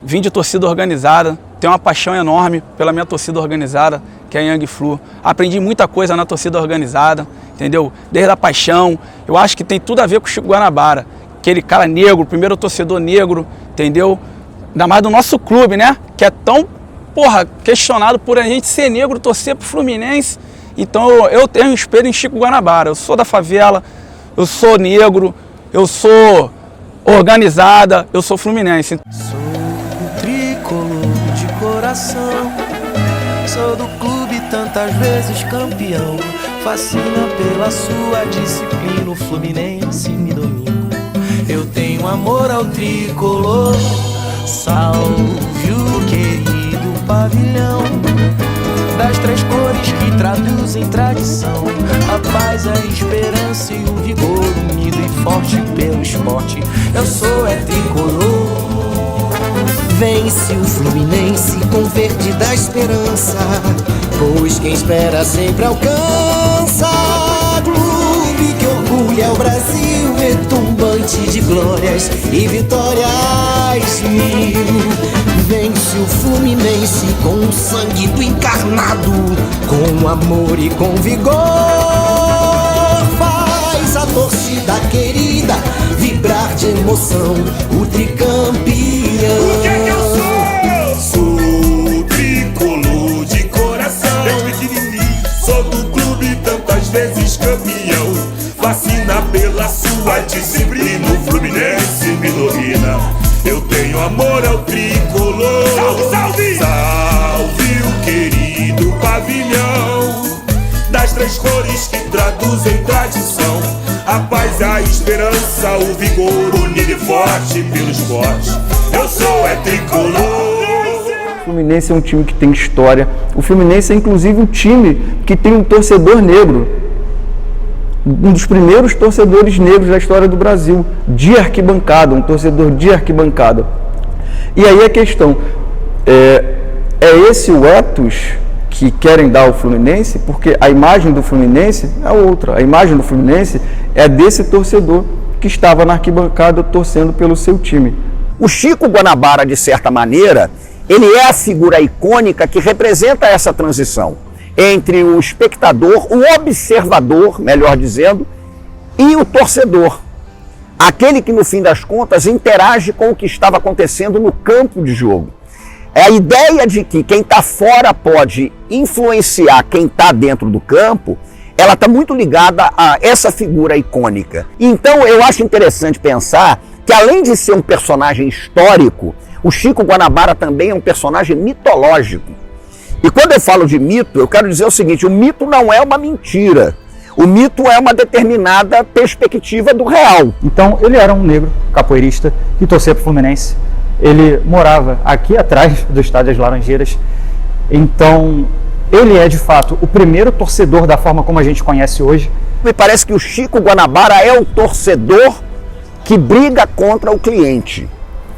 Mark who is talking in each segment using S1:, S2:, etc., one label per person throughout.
S1: vim de torcida organizada, tenho uma paixão enorme pela minha torcida organizada, que é a Yang Flu. Aprendi muita coisa na torcida organizada, entendeu? Desde a paixão, eu acho que tem tudo a ver com o Chico Guanabara, aquele cara negro, primeiro torcedor negro, entendeu? Ainda mais do nosso clube, né? Que é tão, questionado por a gente ser negro, torcer pro Fluminense. Então eu tenho um espelho em Chico Guanabara. Eu sou da favela, eu sou negro, eu sou organizada, eu sou fluminense.
S2: Sou tricolor de coração, sou do clube tantas vezes campeão. Fascina pela sua disciplina, o Fluminense me domina. Eu tenho amor ao tricolor, salve o querido pavilhão das três cores que traduzem tradição, a paz, a esperança e o vigor, unido e forte pelo esporte. Eu sou tricolor.
S3: Vence o Fluminense com verde da esperança, pois quem espera sempre alcança. Clube que orgulha o Brasil, retumbante de glórias e vitórias mil. Vence o Fluminense com o sangue do encarnado, com amor e com vigor. Faz a torcida querida vibrar de emoção, o tricampeão.
S4: O que é que eu sou? Sou tricolor de coração, desde pequenininho, sou do clube tantas vezes campeão. Fascina pela sua disciplina, o Fluminense me domina. Eu tenho amor ao tricolor. Salve, salve! Salve o querido pavilhão das três cores que traduzem tradição, a paz, a esperança, o vigor, unido e forte pelo esporte. Eu sou tricolor.
S5: O Fluminense é um time que tem história. O Fluminense é inclusive um time que tem um torcedor negro, um dos primeiros torcedores negros da história do Brasil, de arquibancada, um torcedor de arquibancada. E aí a questão, é esse o ethos que querem dar ao Fluminense? Porque a imagem do Fluminense é outra, a imagem do Fluminense é desse torcedor que estava na arquibancada torcendo pelo seu time.
S6: O Chico Guanabara, de certa maneira, ele é a figura icônica que representa essa transição entre o espectador, o observador, melhor dizendo, e o torcedor. Aquele que, no fim das contas, interage com o que estava acontecendo no campo de jogo. É a ideia de que quem está fora pode influenciar quem está dentro do campo, ela está muito ligada a essa figura icônica. Então, eu acho interessante pensar que, além de ser um personagem histórico, o Chico Guanabara também é um personagem mitológico. E quando eu falo de mito, eu quero dizer o seguinte: o mito não é uma mentira. O mito é uma determinada perspectiva do real.
S7: Então, ele era um negro capoeirista que torcia para o Fluminense. Ele morava aqui atrás do Estádio das Laranjeiras. Então, ele é, de fato, o primeiro torcedor da forma como a gente conhece hoje.
S6: Me parece que o Chico Guanabara é o torcedor que briga contra o cliente.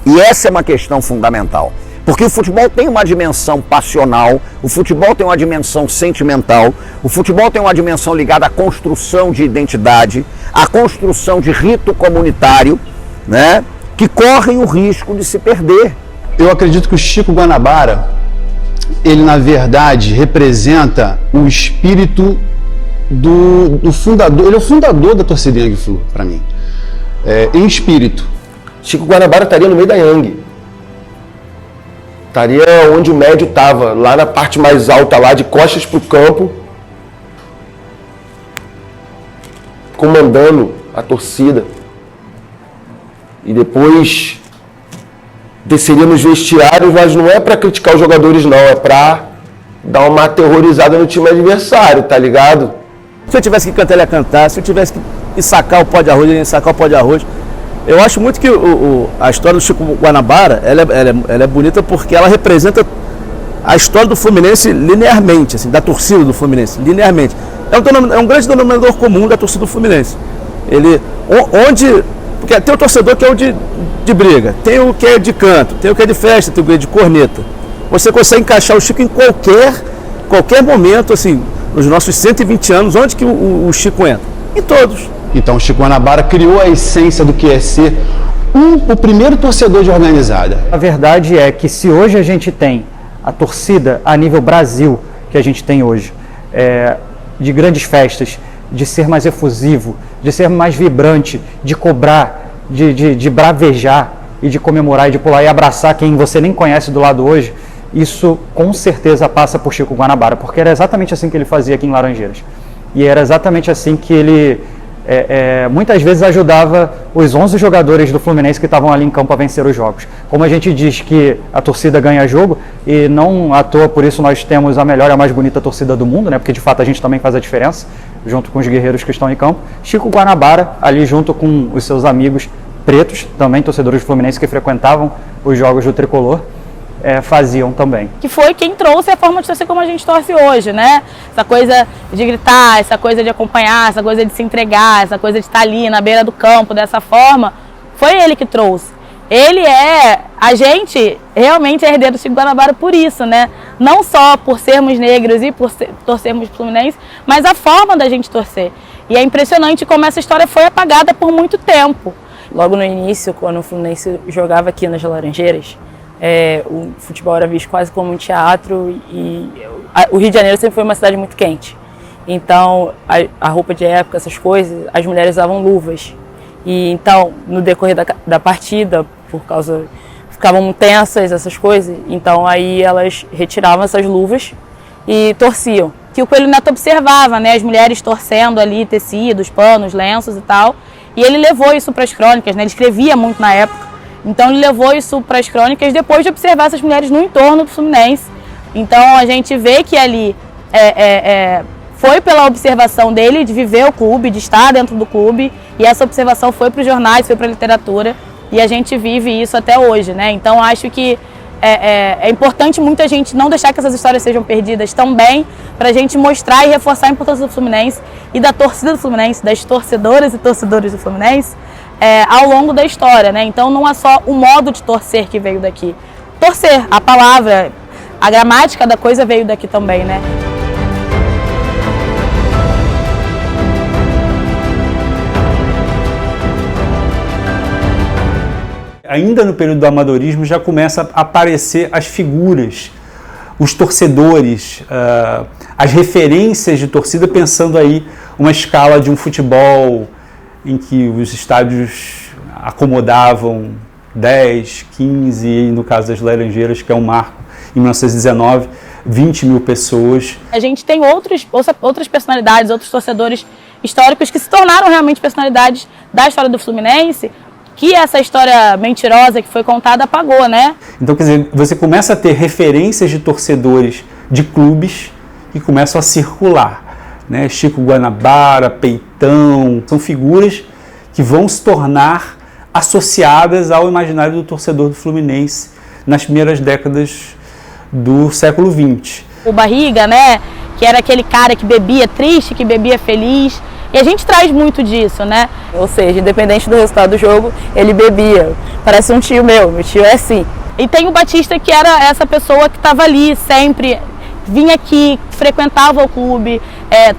S6: E essa é uma questão fundamental. Porque o futebol tem uma dimensão passional, o futebol tem uma dimensão sentimental, o futebol tem uma dimensão ligada à construção de identidade, à construção de rito comunitário, né, que correm o risco de se perder.
S8: Eu acredito que o Chico Guanabara, ele na verdade representa o espírito do fundador, ele é o fundador da torcida Yang Flu, para mim, em espírito.
S9: Chico Guanabara estaria no meio da Yang. Estaria onde o médio estava, lá na parte mais alta, lá de costas para o campo, comandando a torcida. E depois desceria nos vestiários, mas não é para criticar os jogadores não, é para dar uma aterrorizada no time adversário, tá ligado?
S10: Se eu tivesse que cantar, ele ia cantar. Se eu tivesse que sacar o pó de arroz, ele ia sacar o pó de arroz. Eu acho muito que a história do Chico Guanabara, ela é bonita porque ela representa a história do Fluminense linearmente, assim, da torcida do Fluminense, linearmente. É um grande denominador comum da torcida do Fluminense. Porque tem o torcedor que é o de briga, tem o que é de canto, tem o que é de festa, tem o que é de corneta. Você consegue encaixar o Chico em qualquer momento, assim, nos nossos 120 anos, onde que o Chico entra? Em todos.
S8: Então o Chico Guanabara criou a essência do que é ser o primeiro torcedor de organizada.
S7: A verdade é que se hoje a gente tem a torcida a nível Brasil, que a gente tem hoje, de grandes festas, de ser mais efusivo, de ser mais vibrante, de cobrar, de bravejar e de comemorar e de pular e abraçar quem você nem conhece do lado hoje, isso com certeza passa por Chico Guanabara, porque era exatamente assim que ele fazia aqui em Laranjeiras. E era exatamente assim que ele muitas vezes ajudava os 11 jogadores do Fluminense que estavam ali em campo a vencer os jogos. Como a gente diz que a torcida ganha jogo, e não à toa por isso nós temos a melhor e a mais bonita torcida do mundo, né? Porque de fato a gente também faz a diferença, junto com os guerreiros que estão em campo. Chico Guanabara, ali junto com os seus amigos pretos, também torcedores do Fluminense que frequentavam os jogos do Tricolor, faziam também.
S11: Que foi quem trouxe a forma de torcer como a gente torce hoje, né? Essa coisa de gritar, essa coisa de acompanhar, essa coisa de se entregar, essa coisa de estar ali na beira do campo dessa forma, foi ele que trouxe. A gente realmente é herdeiro do Chico Guanabara por isso, né? Não só por sermos negros e por torcermos Fluminense, mas a forma da gente torcer. E é impressionante como essa história foi apagada por muito tempo.
S12: Logo no início, quando o Fluminense jogava aqui nas Laranjeiras, o futebol era visto quase como um teatro e o Rio de Janeiro sempre foi uma cidade muito quente. Então, a roupa de época, essas coisas, as mulheres usavam luvas. E então, no decorrer da partida, ficavam tensas essas coisas, então aí elas retiravam essas luvas e torciam.
S11: Que o Coelho Neto observava, né, as mulheres torcendo ali tecidos, panos, lenços e tal, e ele levou isso para as crônicas, né, ele escrevia muito na época. Então ele levou isso para as crônicas depois de observar essas mulheres no entorno do Fluminense. Então a gente vê que ali foi pela observação dele de viver o clube, de estar dentro do clube, e essa observação foi para os jornais, foi para a literatura, e a gente vive isso até hoje, né? Então acho que é importante muita gente não deixar que essas histórias sejam perdidas também, para a gente mostrar e reforçar a importância do Fluminense e da torcida do Fluminense, das torcedoras e torcedores do Fluminense, ao longo da história, né? Então não é só o modo de torcer que veio daqui. Torcer, a palavra, a gramática da coisa veio daqui também, né?
S13: Ainda no período do amadorismo já começa a aparecer as figuras, os torcedores, as referências de torcida, pensando aí uma escala de um futebol em que os estádios acomodavam 10, 15, e no caso das Laranjeiras, que é um marco, em 1919, 20 mil pessoas.
S11: A gente tem outras personalidades, outros torcedores históricos que se tornaram realmente personalidades da história do Fluminense, que essa história mentirosa que foi contada apagou, né?
S13: Então, quer dizer, você começa a ter referências de torcedores de clubes que começam a circular, né? Chico Guanabara, Peitão, são figuras que vão se tornar associadas ao imaginário do torcedor do Fluminense nas primeiras décadas do século XX.
S11: O Barriga, né? Que era aquele cara que bebia triste, que bebia feliz. E a gente traz muito disso, né?
S12: Ou seja, independente do resultado do jogo, ele bebia. Parece um tio meu tio é assim.
S11: E tem o Batista, que era essa pessoa que estava ali sempre, vinha aqui, frequentava o clube,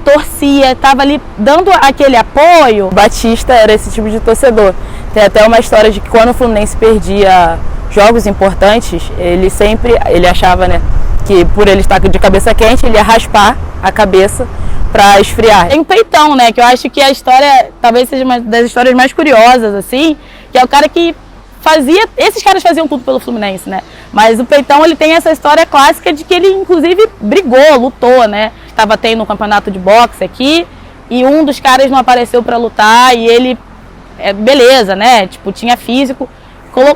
S11: torcia, estava ali dando aquele apoio.
S12: O Batista era esse tipo de torcedor. Tem até uma história de que quando o Fluminense perdia jogos importantes, ele achava, né, que por ele estar de cabeça quente, ele ia raspar a cabeça para esfriar.
S11: Tem o Peitão, né, que eu acho que a história talvez seja uma das histórias mais curiosas, assim, que é o cara que esses caras faziam tudo pelo Fluminense, né, mas o Peitão, ele tem essa história clássica de que ele, inclusive, brigou, lutou, né, estava tendo um campeonato de boxe aqui, e um dos caras não apareceu para lutar, e ele, beleza, né, tipo, tinha físico,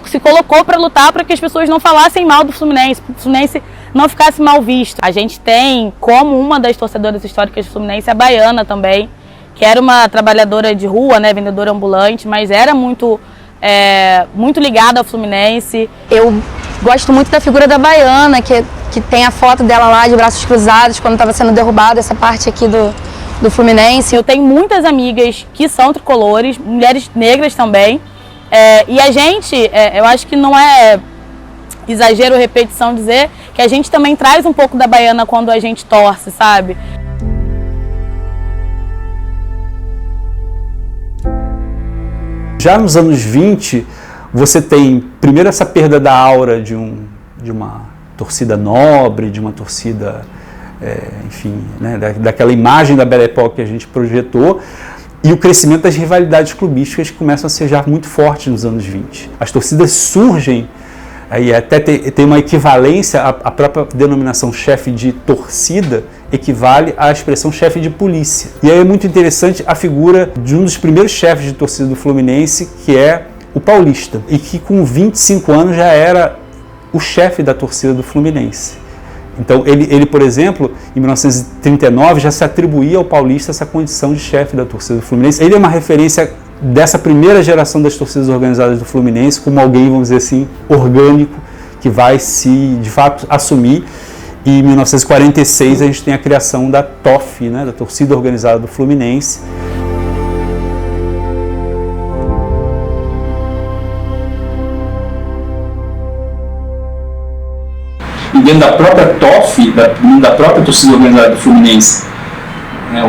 S11: se colocou para lutar para que as pessoas não falassem mal do Fluminense, para o Fluminense não ficasse mal visto. A gente tem como uma das torcedoras históricas do Fluminense a Baiana também, que era uma trabalhadora de rua, né, vendedora ambulante, mas era muito ligada ao Fluminense.
S14: Eu gosto muito da figura da Baiana, que tem a foto dela lá de braços cruzados quando estava sendo derrubada essa parte aqui do Fluminense.
S11: Eu tenho muitas amigas que são tricolores, mulheres negras também, e a gente, eu acho que não é exagero ou repetição dizer que a gente também traz um pouco da Baiana quando a gente torce, sabe?
S13: Já nos anos 20, você tem, primeiro, essa perda da aura de uma torcida nobre, de uma torcida, enfim, né, daquela imagem da Belle Époque que a gente projetou, e o crescimento das rivalidades clubísticas que começam a ser já muito fortes nos anos 20. As torcidas surgem, e até tem uma equivalência, a própria denominação chefe de torcida equivale à expressão chefe de polícia. E aí é muito interessante a figura de um dos primeiros chefes de torcida do Fluminense, que é o Paulista, e que com 25 anos já era o chefe da torcida do Fluminense. Então ele, por exemplo, em 1939 já se atribuía ao Paulista essa condição de chefe da torcida do Fluminense. Ele é uma referência dessa primeira geração das torcidas organizadas do Fluminense, como alguém, vamos dizer assim, orgânico, que vai se, de fato, assumir. E em 1946 a gente tem a criação da TOF, né, da Torcida Organizada do Fluminense. E dentro da própria TOF, da própria Torcida Organizada do Fluminense,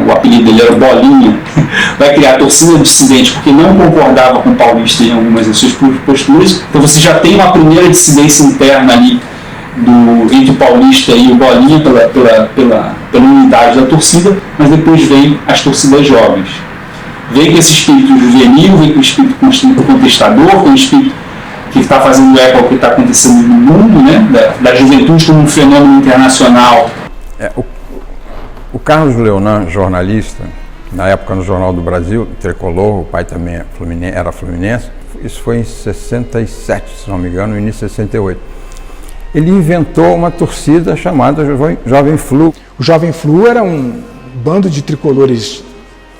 S13: o apelido dele era Bolinha, vai criar a torcida dissidente porque não concordava com o Paulista em algumas das suas posturas. Então você já tem uma primeira dissidência interna ali entre o Paulista e o Bolinha pela unidade da torcida, mas depois vem as torcidas jovens. Vem com esse espírito juvenil, vem com o espírito contestador, com o espírito que está fazendo eco ao que está acontecendo no mundo, né? da juventude como um fenômeno internacional.
S15: O Carlos Leonan, jornalista, na época no Jornal do Brasil, tricolor, o pai também era fluminense, isso foi em 67, se não me engano, no início de 68. Ele inventou uma torcida chamada Jovem Flu.
S16: O Jovem Flu era um bando de tricolores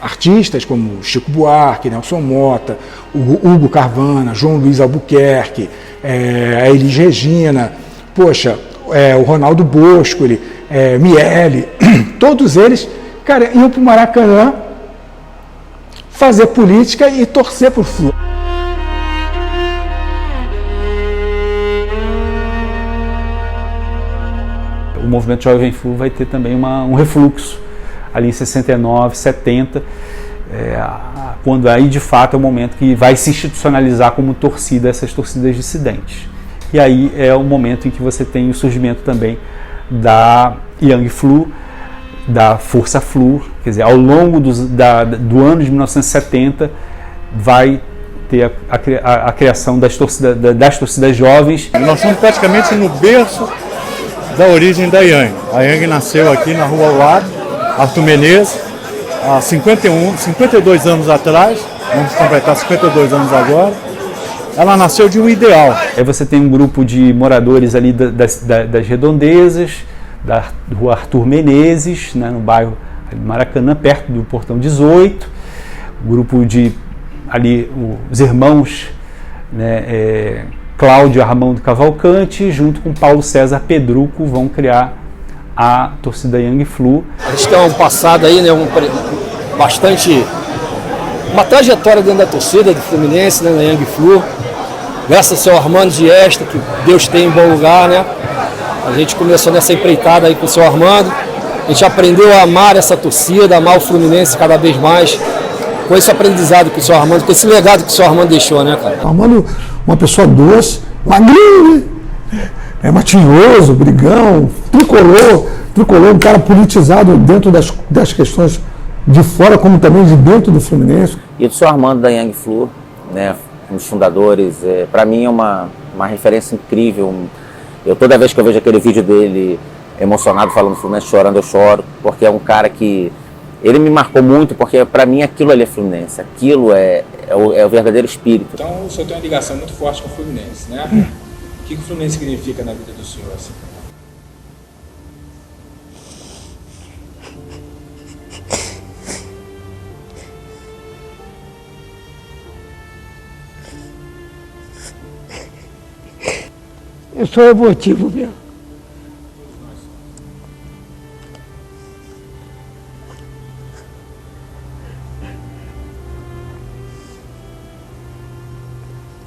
S16: artistas como Chico Buarque, Nelson Mota, Hugo Carvana, João Luiz Albuquerque, a Elis Regina, o Ronaldo Boscoli, Miele, todos eles, cara, iam para o Maracanã fazer política e torcer por Flu.
S13: O movimento Jovem Flu vai ter também um refluxo ali em 69, 70, quando aí de fato é o momento que vai se institucionalizar como torcida, essas torcidas dissidentes. E aí é o momento em que você tem o surgimento também da Young Flu, da Força Flu, quer dizer, ao longo do ano de 1970 vai ter a criação das torcidas jovens.
S17: Nós estamos praticamente no berço da origem da Young. A Young nasceu aqui na Rua ao lado, Arthur Menezes, há 52 anos atrás, vamos completar 52 anos agora. Ela nasceu de um ideal.
S13: Aí você tem um grupo de moradores ali das redondezas, da Rua Arthur Menezes, né, no bairro de Maracanã, perto do Portão 18. Grupo de ali os irmãos, né, Cláudio Armando Cavalcante, junto com Paulo César Pedruco, vão criar a torcida Young Flu.
S18: A gente tem um passado aí, né, uma trajetória dentro da torcida do Fluminense, né, na Young Flu. Graças ao seu Armando Giesta, que Deus tem em bom lugar, né? A gente começou nessa empreitada aí com o seu Armando. A gente aprendeu a amar essa torcida, amar o Fluminense cada vez mais. Com esse aprendizado que o seu Armando, com esse legado que o seu Armando deixou, né, cara?
S19: Armando, uma pessoa doce, magrinho, né? Matinhoso, brigão, tricolor, um cara politizado dentro das questões de fora, como também de dentro do Fluminense.
S20: E do seu Armando da Young Flu, né? Um dos fundadores, para mim é uma referência incrível. Toda vez que eu vejo aquele vídeo dele emocionado falando do Fluminense, chorando, eu choro, porque é um cara que ele me marcou muito, porque para mim aquilo ali é Fluminense, aquilo é o verdadeiro espírito.
S21: Então o senhor tem uma ligação muito forte com o Fluminense, né? O que o Fluminense significa na vida do senhor, assim?
S19: Eu sou emotivo mesmo.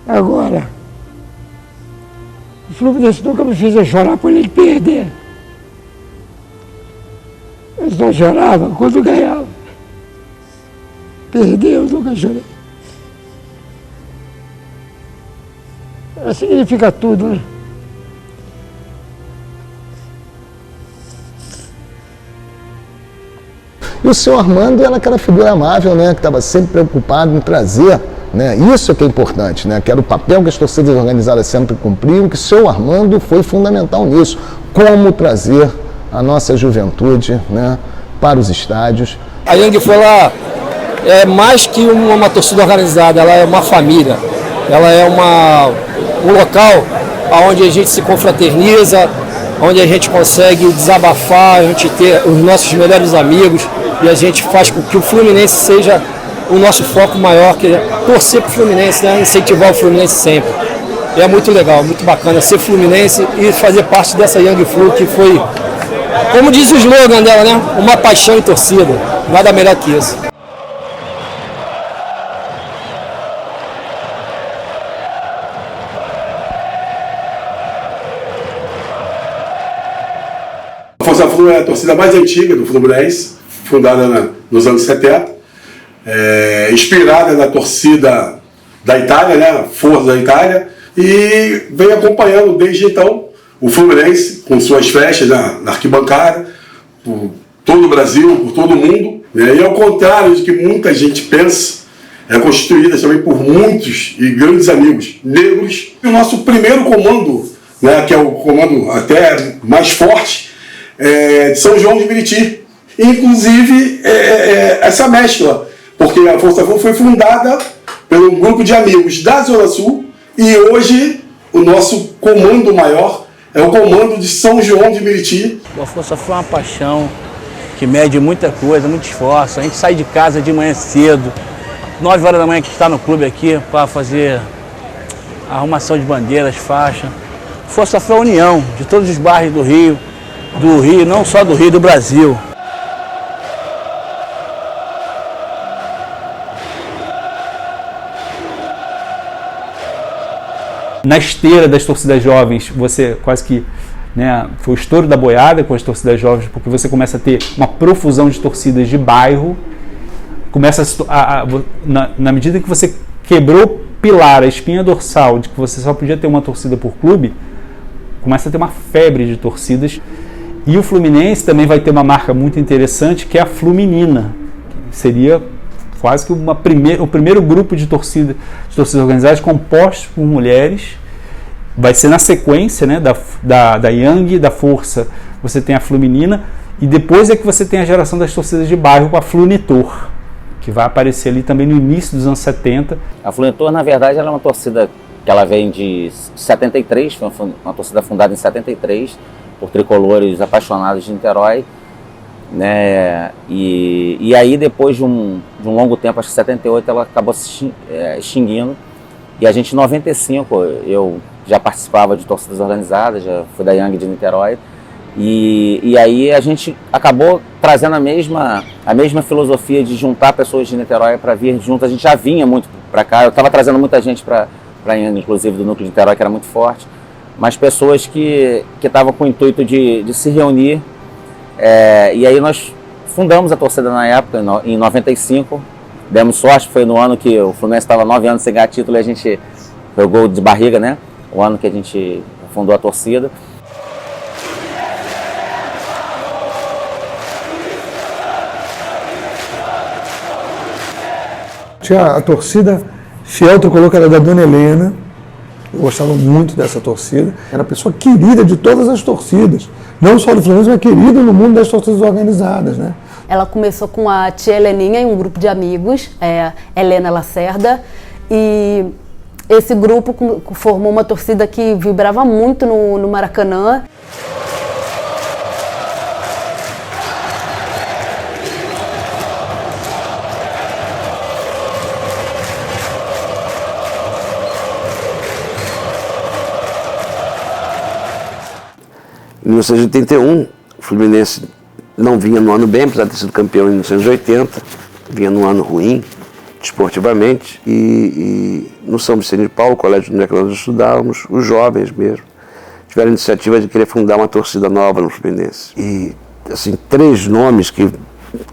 S19: Agora, o Fluminense nunca me fez chorar por ele perder. Eu só chorava quando ganhava. Perder, eu nunca chorei. significa tudo, né? E o seu Armando era aquela figura amável, né, que estava sempre preocupado em trazer, né, isso que é importante, né, que era o papel que as torcidas organizadas sempre cumpriam, que o seu Armando foi fundamental nisso, como trazer a nossa juventude, né, para os estádios.
S18: A Yang foi lá, é mais que uma torcida organizada, ela é uma família, ela é um local onde a gente se confraterniza, onde a gente consegue desabafar, a gente ter os nossos melhores amigos, e a gente faz com que o Fluminense seja o nosso foco maior, que é torcer para o Fluminense, né? Incentivar o Fluminense sempre. E é muito legal, muito bacana ser fluminense e fazer parte dessa Yang Flu, que foi, como diz o slogan dela, né? Uma paixão em torcida. Nada melhor que isso.
S1: A Força Flu é a torcida mais antiga do Fluminense, fundada nos anos 70, inspirada na torcida da Itália, né, Força da Itália, e vem acompanhando desde então o Fluminense com suas festas na arquibancada, por todo o Brasil, por todo o mundo, né, e ao contrário de que muita gente pensa, é constituída também por muitos e grandes amigos negros. E o nosso primeiro comando, né, que é o comando até mais forte, de São João de Meriti. Inclusive, essa mescla, porque a Força Flu foi fundada por um grupo de amigos da Zona Sul e hoje o nosso comando maior é o comando de São João de Meriti.
S10: A Força Flu é uma paixão que mede muita coisa, muito esforço. A gente sai de casa de manhã cedo, 9 horas da manhã que está no clube aqui para fazer a arrumação de bandeiras, faixa. Força Flu é a união de todos os bairros do Rio, não só do Rio, do Brasil.
S13: Na esteira das torcidas jovens, você quase que, né, foi o estouro da boiada com as torcidas jovens, porque você começa a ter uma profusão de torcidas de bairro, começa na medida que você quebrou o pilar, a espinha dorsal, de que você só podia ter uma torcida por clube, começa a ter uma febre de torcidas. E o Fluminense também vai ter uma marca muito interessante, que é a Fluminina, que seria quase que o primeiro grupo de torcidas organizadas compostos por mulheres. Vai ser na sequência, né, da Yang, da Força, você tem a Fluminina, e depois é que você tem a geração das torcidas de bairro com a Flunitor, que vai aparecer ali também no início dos anos 70.
S20: A Flunitor, na verdade, ela é uma torcida que ela vem de 73, foi uma torcida fundada em 73, por tricolores apaixonados de Niterói, né? E aí depois de um longo tempo, acho que 78, ela acabou se extinguindo, e a gente em 95, eu já participava de torcidas organizadas, já fui da Yang de Niterói, e aí a gente acabou trazendo a mesma filosofia de juntar pessoas de Niterói para vir junto. A gente já vinha muito para cá, eu estava trazendo muita gente para a Yang, inclusive do núcleo de Niterói, que era muito forte, mas pessoas que estavam com o intuito de se reunir. E aí nós fundamos a torcida na época, em 95, demos sorte, foi no ano que o Fluminense estava 9 anos sem ganhar título e a gente foi o gol de barriga, né? O ano que a gente fundou a torcida.
S19: Tinha a torcida fiel tricolor, que era da Dona Helena. Eu gostava muito dessa torcida. Era a pessoa querida de todas as torcidas. Não só do Fluminense, mas querida no mundo das torcidas organizadas, né?
S22: Ela começou com a tia Heleninha e um grupo de amigos, Helena Lacerda, e esse grupo formou uma torcida que vibrava muito no Maracanã.
S23: Em 1981, o Fluminense não vinha no ano bem, apesar de ter sido campeão em 1980, vinha num ano ruim, desportivamente, e no São Vicente de Paulo, o colégio onde nós estudávamos, os jovens mesmo, tiveram a iniciativa de querer fundar uma torcida nova no Fluminense. E, assim, 3 nomes que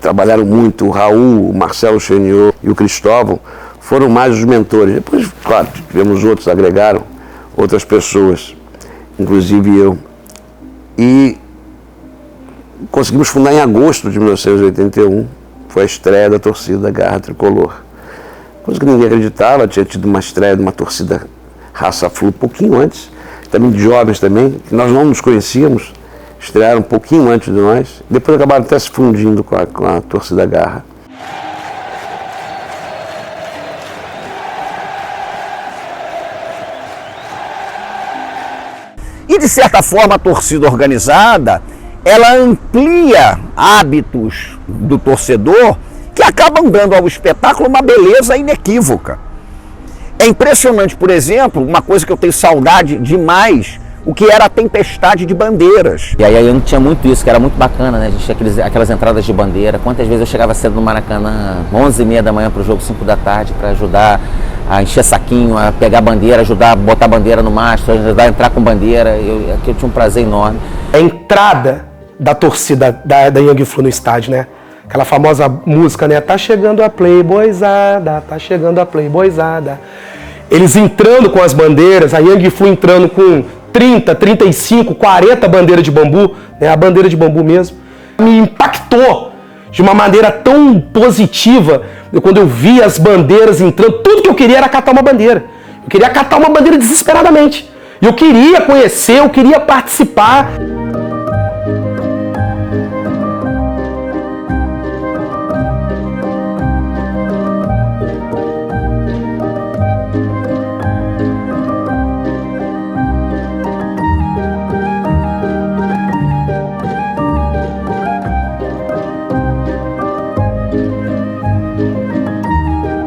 S23: trabalharam muito, o Raul, o Marcelo Cheniot e o Cristóvão, foram mais os mentores. Depois, claro, tivemos outros, agregaram, outras pessoas, inclusive eu. E conseguimos fundar em agosto de 1981, foi a estreia da torcida Garra Tricolor. Coisa que ninguém acreditava, tinha tido uma estreia de uma torcida Raça Flu um pouquinho antes, também de jovens também, que nós não nos conhecíamos, estrearam um pouquinho antes de nós, depois acabaram até se fundindo com a torcida Garra.
S6: E, de certa forma, a torcida organizada, ela amplia hábitos do torcedor que acabam dando ao espetáculo uma beleza inequívoca. É impressionante, por exemplo, uma coisa que eu tenho saudade demais, o que era a tempestade de bandeiras.
S20: E aí a Yang tinha muito isso, que era muito bacana, né? A gente tinha aquelas entradas de bandeira. Quantas vezes eu chegava cedo no Maracanã, 11h30 da manhã para o jogo, 5 da tarde, para ajudar a encher saquinho, a pegar bandeira, ajudar a botar bandeira no mastro, ajudar a entrar com bandeira. Aqui eu tinha um prazer enorme.
S2: A entrada da torcida da Yang Flu no estádio, né? Aquela famosa música, né? Tá chegando a Playboyzada, tá chegando a Playboyzada. Eles entrando com as bandeiras, a Yang Flu entrando com 30, 35, 40 bandeiras de bambu, né? A bandeira de bambu mesmo, me impactou de uma maneira tão positiva. Quando eu vi as bandeiras entrando, tudo que eu queria era catar uma bandeira. Eu queria catar uma bandeira desesperadamente. Eu queria conhecer, eu queria participar.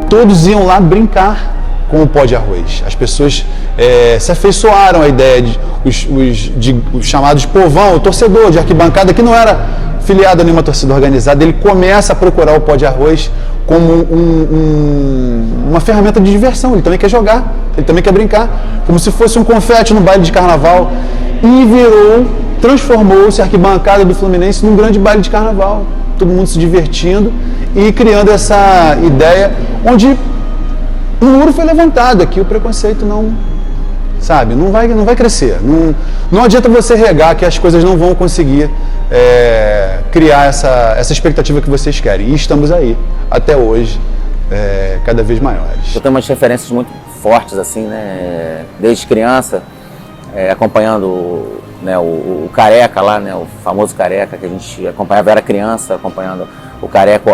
S8: Todos iam lá brincar com o pó de arroz. As pessoas se afeiçoaram à ideia de os chamados povão, o torcedor de arquibancada, que não era filiado a nenhuma torcida organizada, ele começa a procurar o pó de arroz como uma ferramenta de diversão. Ele também quer jogar, ele também quer brincar, como se fosse um confete no baile de carnaval. E transformou-se a arquibancada do Fluminense num grande baile de carnaval. Todo mundo se divertindo e criando essa ideia onde um muro foi levantado. Aqui o preconceito não vai crescer. Não adianta você regar que as coisas não vão conseguir criar essa expectativa que vocês querem. E estamos aí, até hoje, cada vez maiores.
S20: Eu tenho umas referências muito fortes, assim, né? Desde criança, acompanhando, né, o Careca lá, né, o famoso Careca, que a gente acompanhava, era criança, acompanhando o Careca,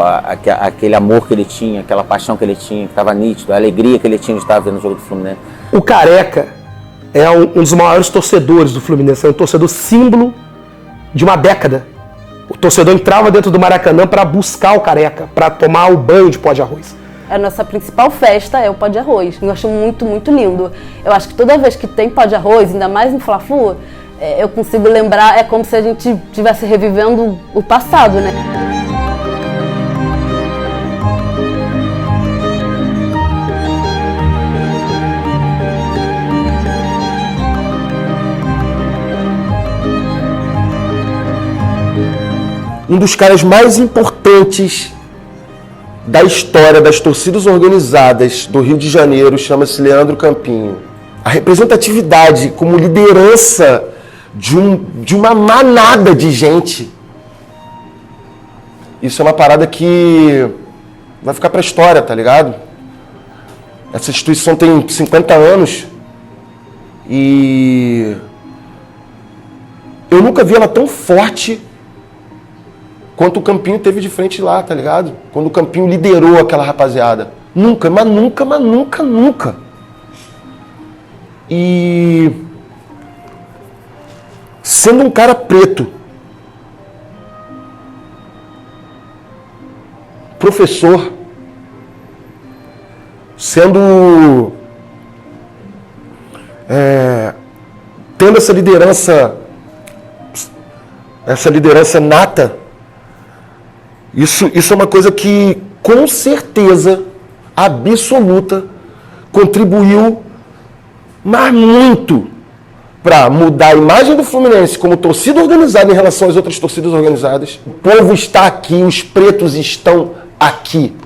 S20: aquele amor que ele tinha, aquela paixão que ele tinha, que estava nítido, a alegria que ele tinha de estar vendo o jogo do Fluminense.
S2: O Careca é um dos maiores torcedores do Fluminense, é um torcedor símbolo de uma década. O torcedor entrava dentro do Maracanã para buscar o Careca, para tomar o banho de pó de arroz.
S22: A nossa principal festa é o pó de arroz. Eu acho muito, muito lindo. Eu acho que toda vez que tem pó de arroz, ainda mais no Fla-Flu, eu consigo lembrar, é como se a gente estivesse revivendo o passado, né?
S9: Um dos caras mais importantes da história das torcidas organizadas do Rio de Janeiro chama-se Leandro Campinho. A representatividade como liderança de uma manada de gente, isso é uma parada que vai ficar pra história, tá ligado? Essa instituição tem 50 anos e eu nunca vi ela tão forte quanto o Campinho teve de frente lá, tá ligado? Quando o Campinho liderou aquela rapaziada. Nunca, mas nunca, mas nunca, nunca. E sendo um cara preto, professor, sendo tendo essa liderança nata, isso é uma coisa que, com certeza absoluta, contribuiu, mas muito, para mudar a imagem do Fluminense como torcida organizada em relação às outras torcidas organizadas. O povo está aqui, os pretos estão aqui.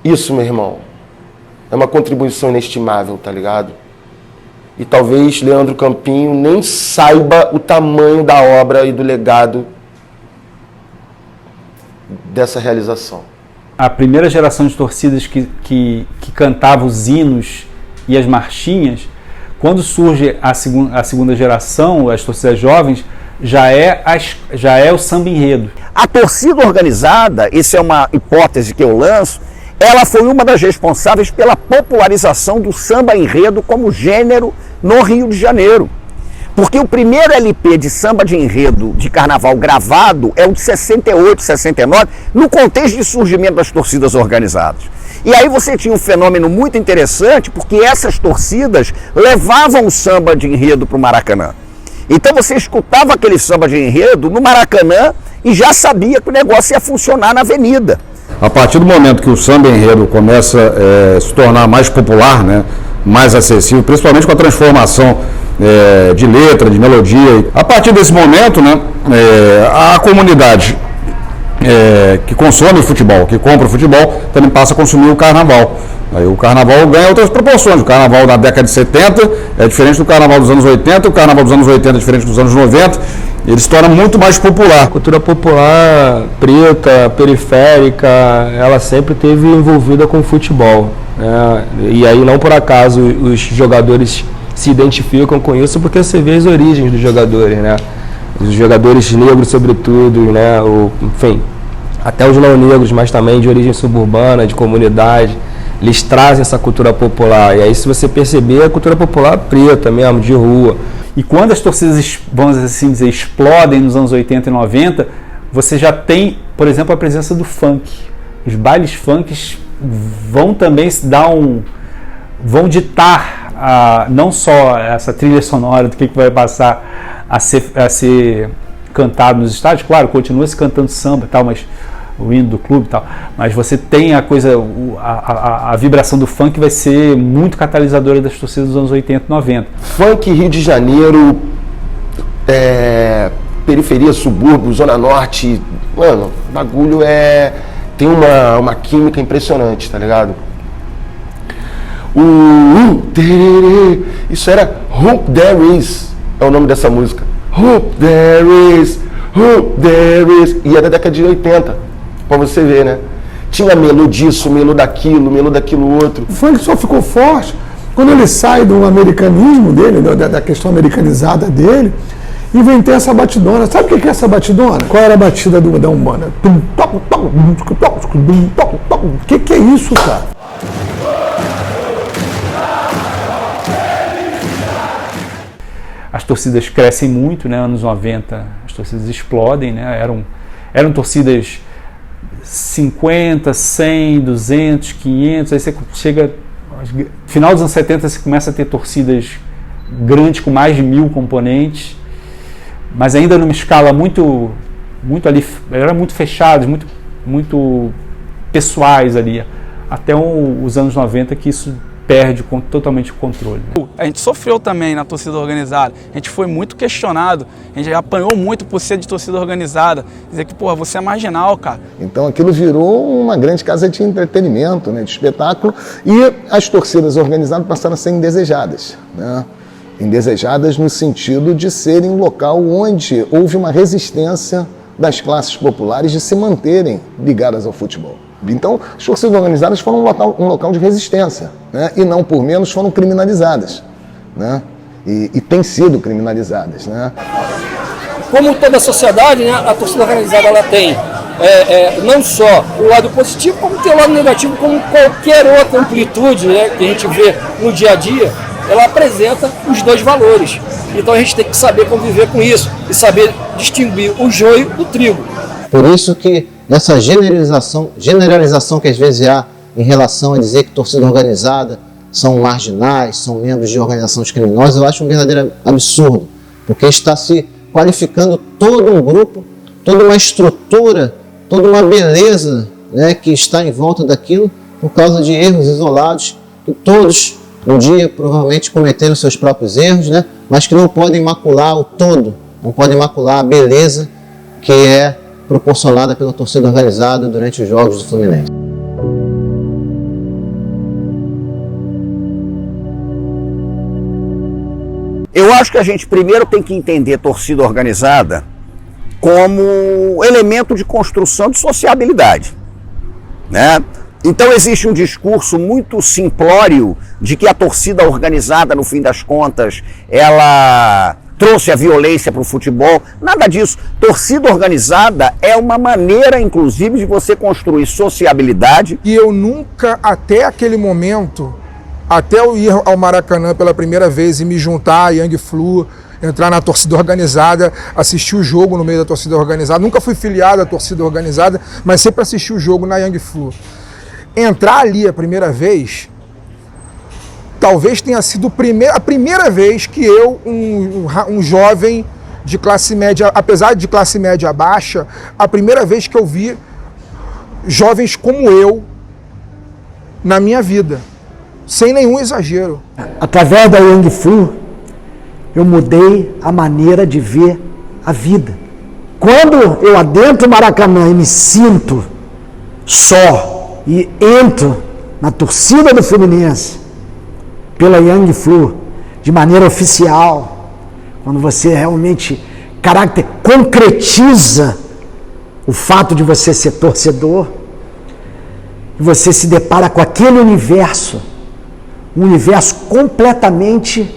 S9: Isso, meu irmão, é uma contribuição inestimável, tá ligado? E talvez Leandro Campinho nem saiba o tamanho da obra e do legado dessa realização.
S13: A primeira geração de torcidas que cantava os hinos e as marchinhas, quando surge a segunda geração, as torcidas jovens, já é o samba enredo.
S6: A torcida organizada, isso é uma hipótese que eu lanço, ela foi uma das responsáveis pela popularização do samba enredo como gênero no Rio de Janeiro. Porque o primeiro LP de samba de enredo de carnaval gravado é o de 68, 69, no contexto de surgimento das torcidas organizadas. E aí você tinha um fenômeno muito interessante, porque essas torcidas levavam o samba de enredo para o Maracanã. Então você escutava aquele samba de enredo no Maracanã e já sabia que o negócio ia funcionar na avenida.
S3: A partir do momento que o samba enredo começa a se tornar mais popular, né, mais acessível, principalmente com a transformação de letra, de melodia, a partir desse momento, né, a comunidade que consome o futebol, que compra o futebol, também passa a consumir o carnaval. Aí o carnaval ganha outras proporções. O carnaval da década de 70 é diferente do carnaval dos anos 80, o carnaval dos anos 80 é diferente dos anos 90, ele se torna muito mais popular.
S4: A cultura popular, preta, periférica, ela sempre esteve envolvida com o futebol, né? E aí não por acaso os jogadores se identificam com isso, porque você vê as origens dos jogadores, né? Os jogadores negros sobretudo, né? Enfim, até os não negros, mas também de origem suburbana, de comunidade, eles trazem essa cultura popular. E aí, se você perceber, a cultura popular preta mesmo, de rua.
S13: E quando as torcidas, vamos assim dizer, explodem nos anos 80 e 90, você já tem, por exemplo, a presença do funk. Os bailes funks vão também vão ditar não só essa trilha sonora do que vai passar a ser cantado nos estádios. Claro, continua se cantando samba e tal, mas o hino do clube e tal, mas você tem a vibração do funk vai ser muito catalisadora das torcidas dos anos 80 e 90.
S9: Funk Rio de Janeiro, periferia, subúrbio, Zona Norte, mano, o bagulho tem uma química impressionante, tá ligado? Isso era Hope There Is, é o nome dessa música. Hope There Is, Hope There Is, e é da década de 80. Pra você ver, né? Tinha melo disso, melo daquilo outro.
S19: O funk só ficou forte quando ele sai do americanismo dele, da questão americanizada dele, e vem ter essa batidona. Sabe o que é essa batidona? Qual era a batida da Umbanda? O que é isso, cara?
S13: As torcidas crescem muito, né? Anos 90, as torcidas explodem, né? Eram torcidas 50, 100, 200, 500, aí você chega, no final dos anos 70 você começa a ter torcidas grandes com mais de 1000 componentes, mas ainda numa escala muito ali, eram muito fechados, muito pessoais ali, até os anos 90 que isso perde totalmente o controle.
S5: A gente sofreu também na torcida organizada, a gente foi muito questionado, a gente apanhou muito por ser de torcida organizada, dizer que, porra, você é marginal, cara.
S24: Então aquilo virou uma grande casa de entretenimento, né, de espetáculo, e as torcidas organizadas passaram a ser indesejadas, né? Indesejadas no sentido de serem um local onde houve uma resistência das classes populares de se manterem ligadas ao futebol. Então, as torcidas organizadas foram um local de resistência, né? E não por menos foram criminalizadas, né? E têm sido criminalizadas, né?
S18: Como toda a sociedade, né, a torcida organizada ela tem não só o lado positivo, como tem o lado negativo, como qualquer outra amplitude, né, que a gente vê no dia a dia, ela apresenta os dois valores. Então a gente tem que saber conviver com isso e saber distinguir o joio do trigo.
S25: Por isso que essa generalização que às vezes há em relação a dizer que torcida organizada são marginais, são membros de organizações criminosas, eu acho um verdadeiro absurdo, porque está se qualificando todo um grupo, toda uma estrutura, toda uma beleza, né, que está em volta daquilo por causa de erros isolados, que todos um dia provavelmente cometeram seus próprios erros, né, mas que não podem macular o todo, não podem macular a beleza que é proporcionada pela torcida organizada durante os jogos do Fluminense.
S6: Eu acho que a gente primeiro tem que entender torcida organizada como elemento de construção de sociabilidade, né? Então existe um discurso muito simplório de que a torcida organizada, no fim das contas, ela trouxe a violência para o futebol. Nada disso. Torcida organizada é uma maneira, inclusive, de você construir sociabilidade.
S16: E eu nunca, até aquele momento, até eu ir ao Maracanã pela primeira vez e me juntar a Young Flu, entrar na torcida organizada, assistir o jogo no meio da torcida organizada. Nunca fui filiado à torcida organizada, mas sempre assisti o jogo na Young Flu. Entrar ali a primeira vez, talvez tenha sido a primeira vez que eu, um jovem de classe média, apesar de classe média baixa, a primeira vez que eu vi jovens como eu na minha vida, sem nenhum exagero.
S19: Através da Young Flu, eu mudei a maneira de ver a vida. Quando eu adentro o Maracanã e me sinto só, e entro na torcida do Fluminense pela Young Flu de maneira oficial, quando você realmente concretiza o fato de você ser torcedor, e você se depara com aquele universo, um universo completamente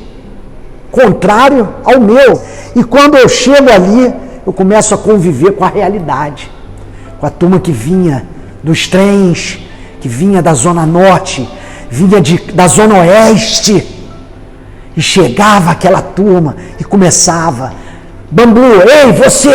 S19: contrário ao meu. E quando eu chego ali, eu começo a conviver com a realidade, com a turma que vinha dos trens, que vinha da Zona Norte, vinha da Zona Oeste, e chegava aquela turma e começava: bambu, ei, você,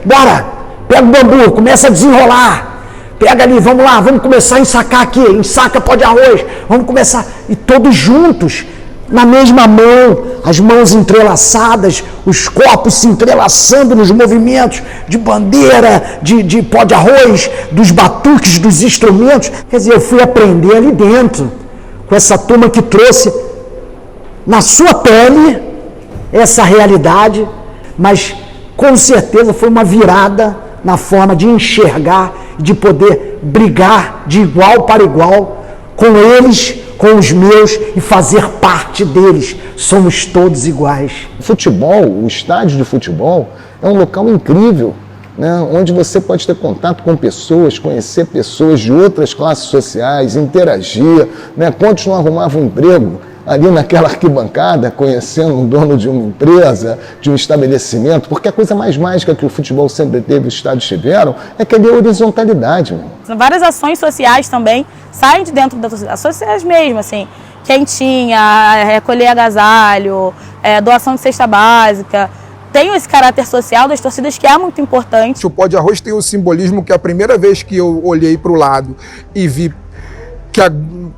S19: bora, pega o bambu, começa a desenrolar, pega ali, vamos lá, vamos começar a ensacar aqui, ensaca pó de arroz, vamos começar, e todos juntos, na mesma mão, as mãos entrelaçadas, os corpos se entrelaçando nos movimentos de bandeira, de pó de arroz, dos batuques, dos instrumentos. Quer dizer, eu fui aprender ali dentro, com essa turma que trouxe na sua pele essa realidade, mas com certeza foi uma virada na forma de enxergar, de poder brigar de igual para igual com eles, com os meus, e fazer parte deles. Somos todos iguais.
S24: O futebol, o estádio de futebol, é um local incrível, né, onde você pode ter contato com pessoas, conhecer pessoas de outras classes sociais, interagir, né, quantos não arrumavam um emprego ali naquela arquibancada, conhecendo um dono de uma empresa, de um estabelecimento, porque a coisa mais mágica que o futebol sempre teve, os estádios tiveram, é que ali é horizontalidade. Meu.
S7: Várias ações sociais também saem de dentro da torcida, ações sociais mesmo, assim, quentinha, recolher agasalho, doação de cesta básica. Tem esse caráter social das torcidas que é muito importante.
S16: O pó de arroz tem o simbolismo que a primeira vez que eu olhei para o lado e vi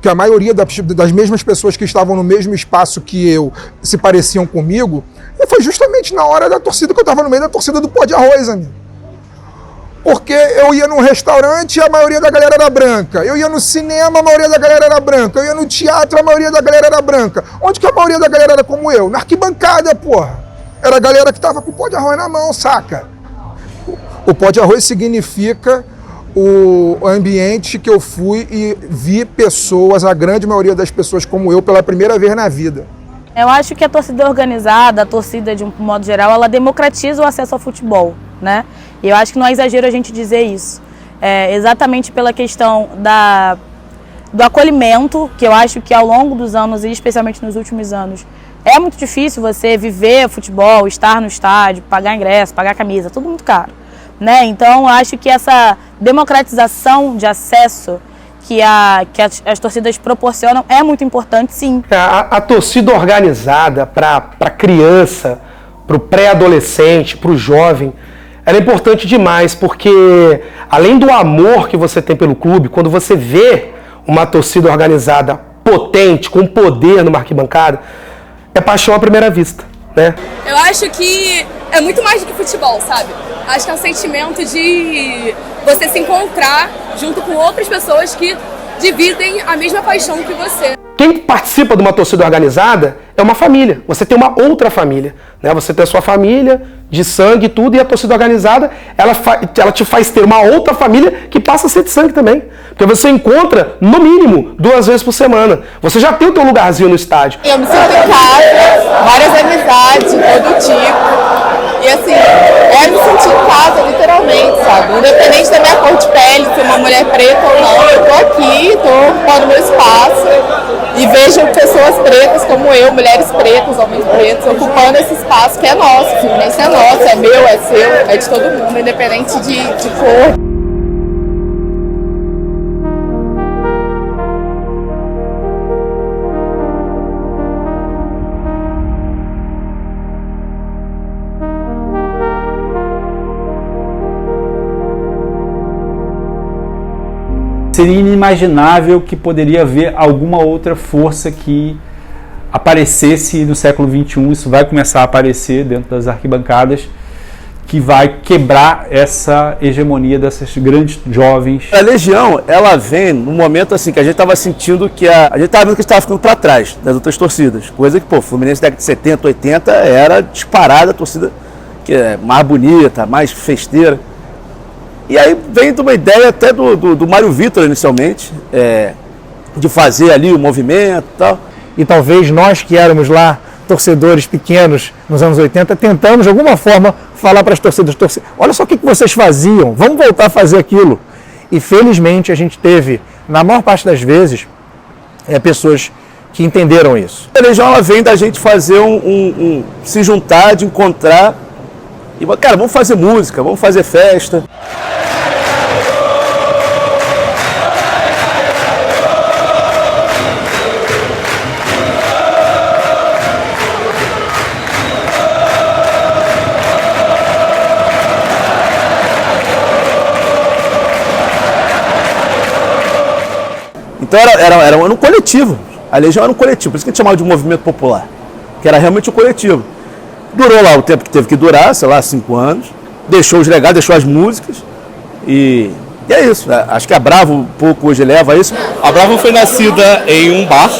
S16: que a maioria das mesmas pessoas que estavam no mesmo espaço que eu se pareciam comigo, foi justamente na hora da torcida, que eu estava no meio da torcida do pó de arroz, amigo. Porque eu ia num restaurante e a maioria da galera era branca. Eu ia no cinema, a maioria da galera era branca. Eu ia no teatro, a maioria da galera era branca. Onde que a maioria da galera era como eu? Na arquibancada, porra. Era a galera que estava com o pó de arroz na mão, saca? O pó de arroz significa o ambiente que eu fui e vi pessoas, a grande maioria das pessoas como eu, pela primeira vez na vida.
S7: Eu acho que a torcida organizada, a torcida de um modo geral, ela democratiza o acesso ao futebol, né? E eu acho que não é exagero a gente dizer isso. Exatamente pela questão do acolhimento, que eu acho que ao longo dos anos, e especialmente nos últimos anos, é muito difícil você viver futebol, estar no estádio, pagar ingresso, pagar camisa, tudo muito caro, né? Então, acho que essa democratização de acesso que as torcidas proporcionam é muito importante, sim.
S2: A torcida organizada para a criança, para o pré-adolescente, para o jovem, ela é importante demais, porque além do amor que você tem pelo clube, quando você vê uma torcida organizada potente, com poder numa arquibancada, é paixão à primeira vista, né?
S11: Eu acho que é muito mais do que futebol, sabe? Acho que é um sentimento de você se encontrar junto com outras pessoas que dividem a mesma paixão que você.
S2: quem participa de uma torcida organizada é uma família. Você tem uma outra família, né? Você tem a sua família de sangue e tudo, e a torcida organizada, ela te faz ter uma outra família que passa a ser de sangue também. Porque você encontra, no mínimo, 2 vezes por semana. Você já tem o teu lugarzinho no estádio.
S12: Eu me sinto em casa, várias amizades de todo tipo. E assim, me sentir em casa, literalmente, sabe? Independente da minha cor de pele, se uma mulher preta ou não, eu tô aqui, tô ocupando meu espaço e vejo pessoas pretas como eu, mulheres pretas, homens pretos, ocupando esse espaço que é nosso. O Fluminense é nosso, é meu, é seu, é de todo mundo, independente de cor.
S13: Seria inimaginável que poderia haver alguma outra força que aparecesse no século XXI. Isso vai começar a aparecer dentro das arquibancadas, que vai quebrar essa hegemonia dessas grandes jovens.
S10: A Legião, ela vem num momento assim que a gente estava sentindo que a gente estava vendo que estava ficando para trás das outras torcidas. Coisa que, Fluminense década de 70, 80 era disparada a torcida que é mais bonita, mais festeira. E aí vem de uma ideia até do Mário Vitor inicialmente, de fazer ali o movimento e tal.
S19: E talvez nós que éramos lá torcedores pequenos nos anos 80, tentamos de alguma forma falar para as torcidas, olha só o que vocês faziam, vamos voltar a fazer aquilo. E felizmente a gente teve, na maior parte das vezes, pessoas que entenderam isso.
S10: A Legião, ela vem da gente fazer se juntar, de encontrar, e cara, vamos fazer música, vamos fazer festa. Então era um coletivo, a Legião era um coletivo, por isso que a gente chamava de movimento popular, que era realmente um coletivo. Durou lá o tempo que teve que durar, sei lá, 5 anos, deixou os legados, deixou as músicas e é isso. Acho que a Bravo um pouco hoje leva a isso.
S14: A Bravo foi nascida em um bar,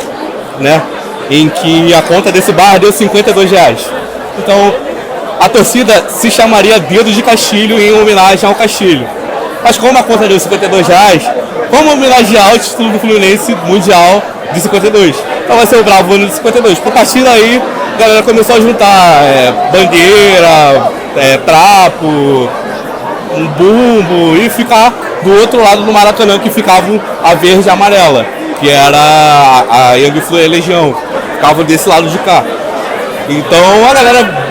S14: né, em que a conta desse bar deu R$52. Então a torcida se chamaria Dedos de Castilho em homenagem ao Castilho. Mas como a conta deu R$52, vamos homenagear o título do Fluminense Mundial de 52. Então vai ser o Bravo ano de 52. Por partir daí, a galera começou a juntar bandeira, trapo, um bumbo e ficar do outro lado do Maracanã, que ficava a verde e amarela, que era a Young Flu e a Legião. Ficava desse lado de cá. Então a galera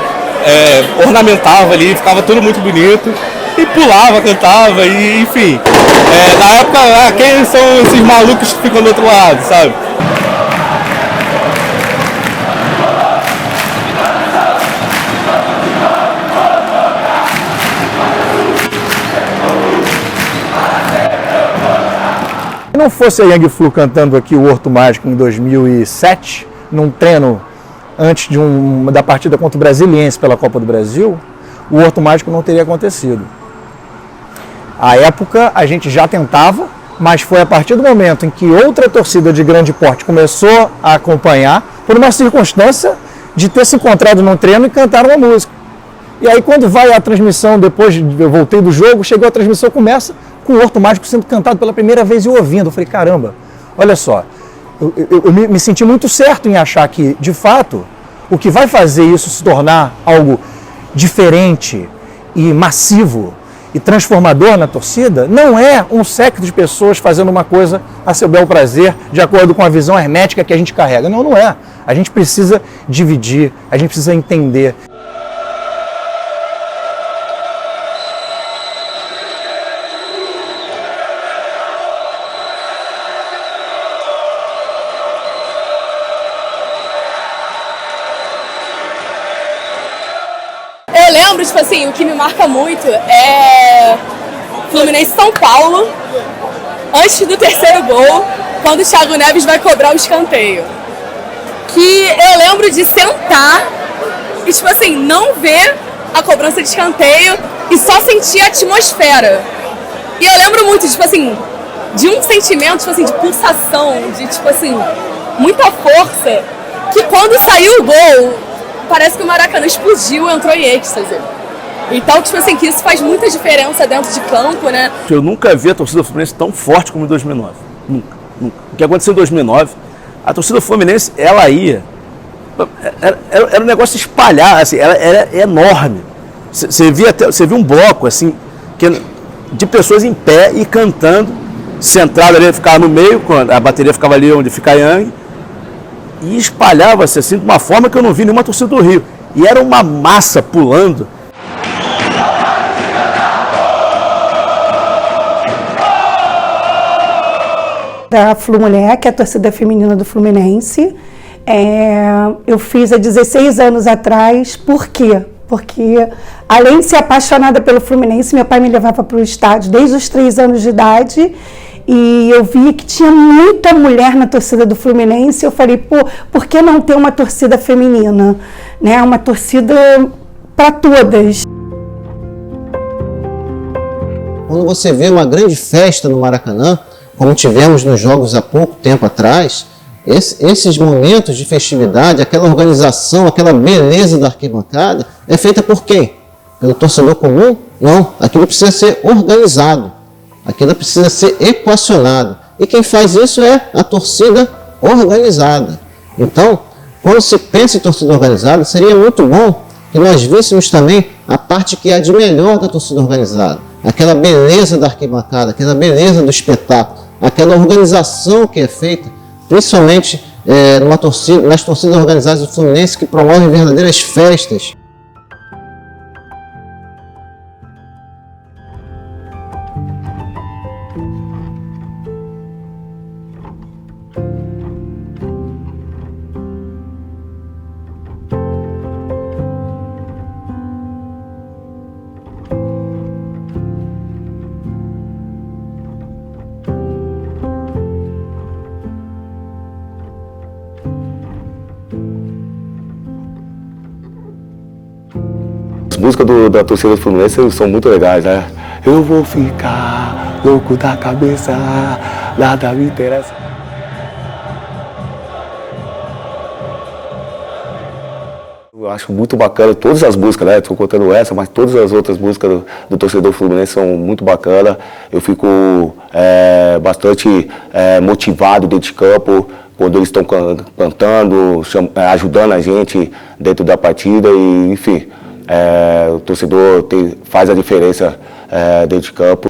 S14: ornamentava ali, ficava tudo muito bonito. E pulava, cantava, e enfim. Na época, quem são esses malucos que ficam do outro lado, sabe?
S19: Se não fosse a Young Flu cantando aqui o Horto Mágico em 2007, num treino antes da partida contra o Brasiliense pela Copa do Brasil, o Horto Mágico não teria acontecido. À época, a gente já tentava, mas foi a partir do momento em que outra torcida de grande porte começou a acompanhar, por uma circunstância de ter se encontrado num treino e cantar uma música. E aí, quando vai a transmissão, depois eu voltei do jogo, chegou a transmissão, começa com o Horto Mágico sendo cantado pela primeira vez e ouvindo. Eu falei, caramba, olha só, eu me senti muito certo em achar que, de fato, o que vai fazer isso se tornar algo diferente e massivo e transformador na torcida, não é um séquito de pessoas fazendo uma coisa a seu bel prazer, de acordo com a visão hermética que a gente carrega. Não, não é. A gente precisa dividir, a gente precisa entender.
S11: Eu lembro, tipo assim, o que me marca muito é Fluminense São Paulo, antes do terceiro gol, quando o Thiago Neves vai cobrar o escanteio. Que eu lembro de sentar e, tipo assim, não ver a cobrança de escanteio e só sentir a atmosfera. E eu lembro muito, tipo assim, de um sentimento, tipo assim, de pulsação, de, tipo assim, muita força, que quando saiu o gol, parece que o Maracanã explodiu, entrou em êxtase. Então, tipo assim, que isso faz muita diferença dentro de campo, né?
S10: Eu nunca vi a torcida do Fluminense tão forte como em 2009. Nunca. O que aconteceu em 2009, a torcida do Fluminense, ela ia... Era um negócio espalhar, assim, era enorme. Você via um bloco, assim, de pessoas em pé e cantando, centrado ali, ficava no meio, a bateria ficava ali onde fica a Yang, e espalhava-se assim de uma forma que eu não vi nenhuma torcida do Rio. E era uma massa pulando.
S1: Da Flumulher, que é a torcida feminina do Fluminense. Eu fiz há 16 anos atrás. Por quê? Porque, além de ser apaixonada pelo Fluminense, meu pai me levava para o estádio desde os 3 anos de idade. E eu vi que tinha muita mulher na torcida do Fluminense. Eu falei, por que não ter uma torcida feminina? Né? Uma torcida para todas.
S25: Quando você vê uma grande festa no Maracanã, como tivemos nos jogos há pouco tempo atrás, esses momentos de festividade, aquela organização, aquela beleza da arquibancada, é feita por quem? Pelo torcedor comum? Não, aquilo precisa ser organizado, aquilo precisa ser equacionado. E quem faz isso é a torcida organizada. Então, quando se pensa em torcida organizada, seria muito bom que nós víssemos também a parte que é de melhor da torcida organizada, aquela beleza da arquibancada, aquela beleza do espetáculo, aquela organização que é feita, principalmente nas torcidas organizadas do Fluminense, que promovem verdadeiras festas.
S9: As músicas da torcida do Fluminense são muito legais, né? Eu vou ficar louco da cabeça, nada me interessa. Eu acho muito bacana todas as músicas, né? Estou contando essa, mas todas as outras músicas do torcedor Fluminense são muito bacanas. Eu fico bastante motivado dentro de campo quando eles estão cantando, ajudando a gente dentro da partida e, enfim, o torcedor faz a diferença dentro de campo.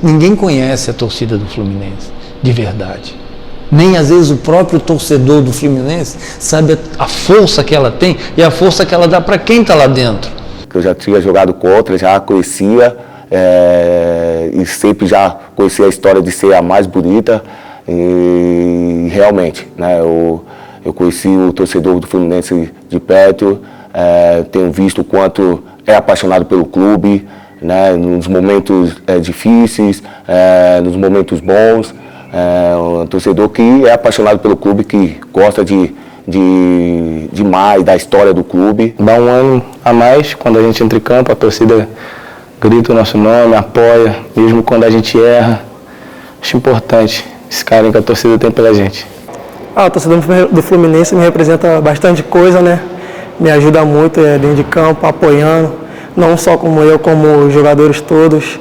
S15: Ninguém conhece a torcida do Fluminense, de verdade. Nem às vezes o próprio torcedor do Fluminense sabe a força que ela tem e a força que ela dá para quem está lá dentro.
S9: Eu já tinha jogado contra, já conhecia e sempre já conhecia a história de ser a mais bonita e realmente, né, eu conheci o torcedor do Fluminense de perto, tenho visto o quanto é apaixonado pelo clube, né, nos momentos difíceis, nos momentos bons. Um torcedor que é apaixonado pelo clube, que gosta demais da história do clube.
S4: Dá um ano a mais quando a gente entra em campo, a torcida grita o nosso nome, apoia, mesmo quando a gente erra. Acho importante esse carinho que a torcida tem pela gente.
S17: A torcida do Fluminense me representa bastante coisa, né? Me ajuda muito dentro de campo, apoiando, não só como eu, como os jogadores todos.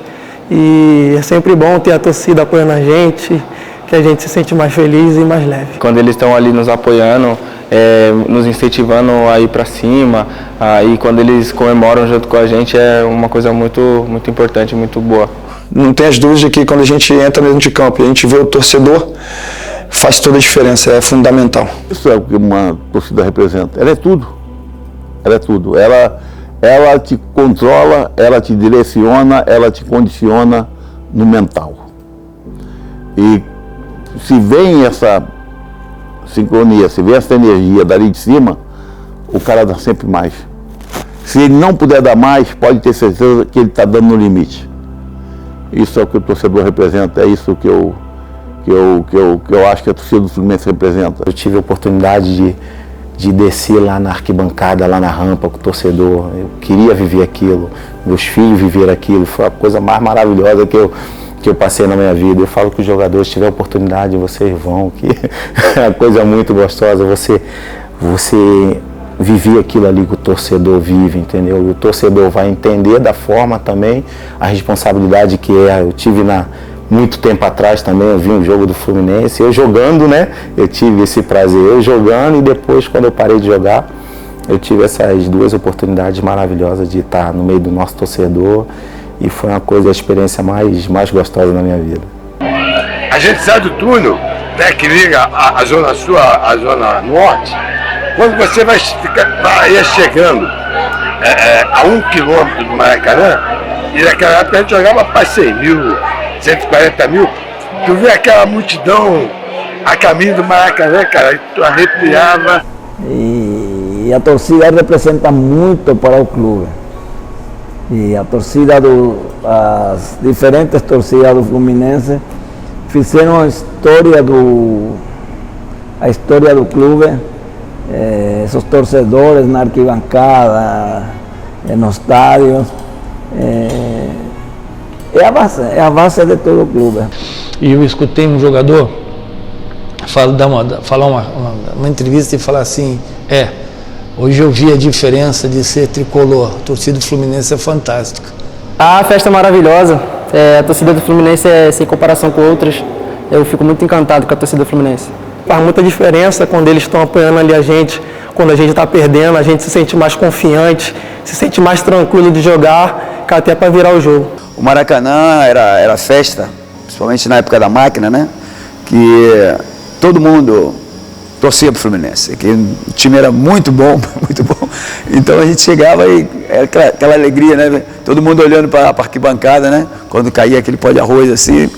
S17: E é sempre bom ter a torcida apoiando a gente, que a gente se sente mais feliz e mais leve.
S4: Quando eles estão ali nos apoiando, nos incentivando a ir para cima, e quando eles comemoram junto com a gente, é uma coisa muito, muito importante, muito boa.
S21: Não tem as dúvidas de que quando a gente entra dentro de campo e a gente vê o torcedor, faz toda a diferença, é fundamental.
S23: Isso é o que uma torcida representa. Ela é tudo. Ela é tudo. Ela te controla, ela te direciona, ela te condiciona no mental. E se vem essa sincronia, se vem essa energia dali de cima, o cara dá sempre mais. Se ele não puder dar mais, pode ter certeza que ele está dando no limite. Isso é o que o torcedor representa, é isso que eu acho que a torcida do Fluminense representa.
S26: Eu tive a oportunidade de descer lá na arquibancada, lá na rampa com o torcedor. Eu queria viver aquilo, meus filhos viveram aquilo, foi a coisa mais maravilhosa que que eu passei na minha vida. Eu falo que os jogadores, se tiver oportunidade, vocês vão, que é uma coisa muito gostosa, você viver aquilo ali que o torcedor vive, entendeu? E o torcedor vai entender da forma também a responsabilidade que é. Eu tive muito tempo atrás também, eu vi um jogo do Fluminense, eu jogando, né? Eu tive esse prazer, eu jogando, e depois, quando eu parei de jogar, eu tive essas duas oportunidades maravilhosas de estar no meio do nosso torcedor, e foi uma coisa, a experiência mais gostosa da minha vida.
S3: A gente sai do túnel, né, que liga a Zona Sul à Zona Norte. Quando você vai chegando a 1 quilômetro do Maracanã, e naquela época a gente jogava para 100 mil, 140 mil, tu vê aquela multidão a caminho do Maracanã, cara, e tu arrepiava.
S5: E a torcida representa muito para o clube. E a torcida as diferentes torcidas do Fluminense fizeram a história do clube. Esos torcedores na arquibancada, no estádio, é a base de todo o clube.
S15: E eu escutei um jogador falar uma entrevista e falar assim, hoje eu vi a diferença de ser tricolor, a torcida do Fluminense é fantástica.
S17: A festa é maravilhosa, a torcida do Fluminense é sem comparação com outras, eu fico muito encantado com a torcida do Fluminense. Faz muita diferença quando eles estão apoiando ali a gente, quando a gente está perdendo, a gente se sente mais confiante, se sente mais tranquilo de jogar, até para virar o jogo.
S8: O Maracanã era festa, principalmente na época da máquina, né? Que todo mundo torcia para o Fluminense, que o time era muito bom, muito bom. Então a gente chegava e era aquela alegria, né? Todo mundo olhando para a arquibancada, né? Quando caía aquele pó de arroz assim.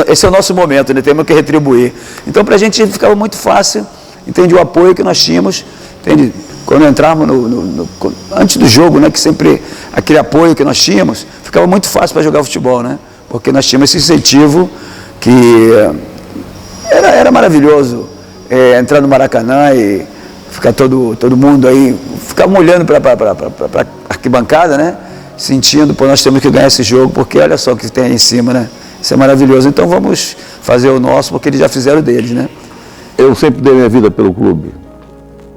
S8: Esse é o nosso momento, né? Temos que retribuir. Então para a gente ficava muito fácil, entende, o apoio que nós tínhamos, entende? Quando entrávamos antes do jogo, né? Que sempre aquele apoio que nós tínhamos, ficava muito fácil para jogar futebol, né? Porque nós tínhamos esse incentivo que era maravilhoso. Entrar no Maracanã e ficar todo mundo aí, ficar olhando para a arquibancada, né? Sentindo, nós temos que ganhar esse jogo, porque olha só o que tem aí em cima, né? Isso é maravilhoso. Então vamos fazer o nosso, porque eles já fizeram o deles, né?
S23: Eu sempre dei minha vida pelo clube,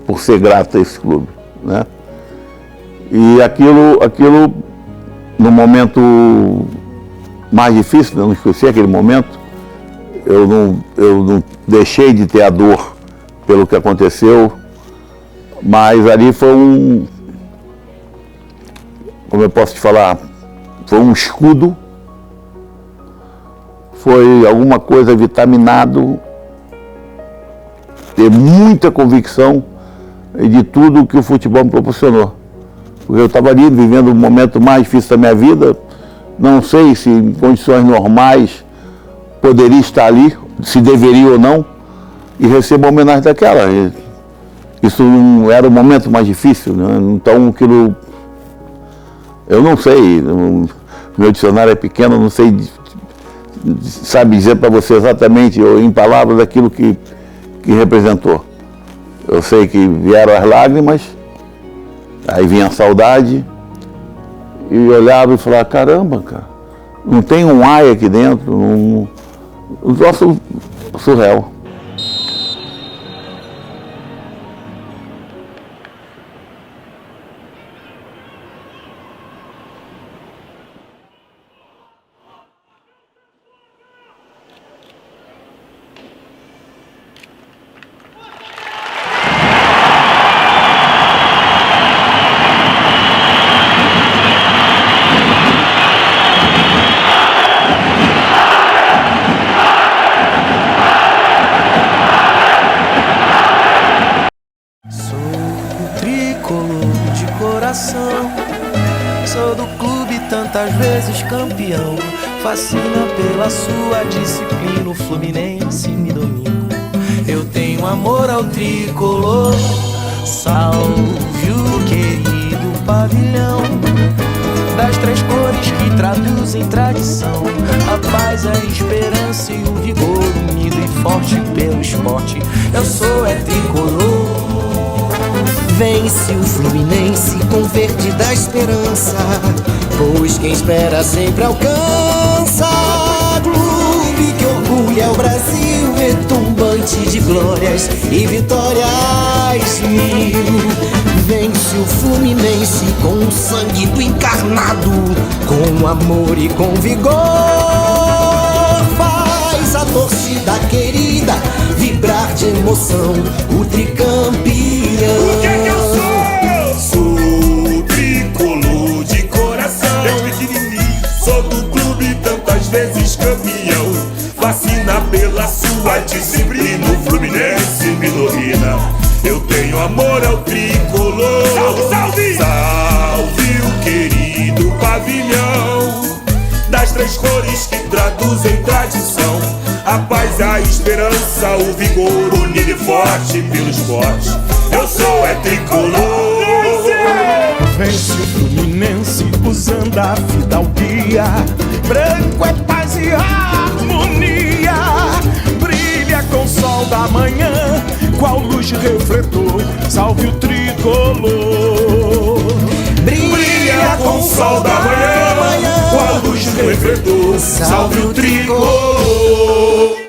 S23: por ser grato a esse clube, né? E aquilo no momento mais difícil, não esqueci aquele momento, eu não deixei de ter a dor pelo que aconteceu, mas ali foi como eu posso te falar, foi um escudo, foi alguma coisa vitaminado, ter muita convicção de tudo que o futebol me proporcionou. Porque eu estava ali vivendo o momento mais difícil da minha vida, não sei se em condições normais poderia estar ali, se deveria ou não, e receber uma homenagem daquela. Isso não era o momento mais difícil, né? Então aquilo, eu não sei, meu dicionário é pequeno, não sei, sabe dizer para você exatamente, em palavras, aquilo que representou. Eu sei que vieram as lágrimas, aí vinha a saudade, e olhava e falava, caramba, cara, não tem um ai aqui dentro, um troço surreal.
S18: Sou do clube tantas vezes campeão, fascina pela sua disciplina, o Fluminense me domina. Eu tenho amor ao tricolor, salve o querido pavilhão das três cores que traduzem tradição, a paz, a esperança e o vigor, unido e forte pelo esporte. Eu sou tricolor. Vence o Fluminense com verde da esperança, pois quem espera sempre alcança. equipe que orgulha o Brasil, retumbante de glórias e vitórias mil. Vence o Fluminense com o sangue do encarnado, com amor e com vigor. Faz a torcida querida vibrar de emoção, o tricampeão.
S6: O que é que eu sou? Sou tricolor de coração. Desde pequenininho sou do clube, tantas vezes campeão. Fascina pela sua disciplina, o Fluminense me domina. Eu tenho amor ao tricolor. Salve, salve! Salve o querido pavilhão das três cores que traduzem tradição. A paz, a esperança, o vigor, unido e forte pelo esporte. Eu sou tricolor.
S18: Vence o Fluminense usando a fidalguia. Branco é paz e harmonia. Brilha com o sol da manhã, qual luz refletor. Salve o tricolor.
S6: Brilha com o sol da manhã, qual luz refletor. Salve o tricolor.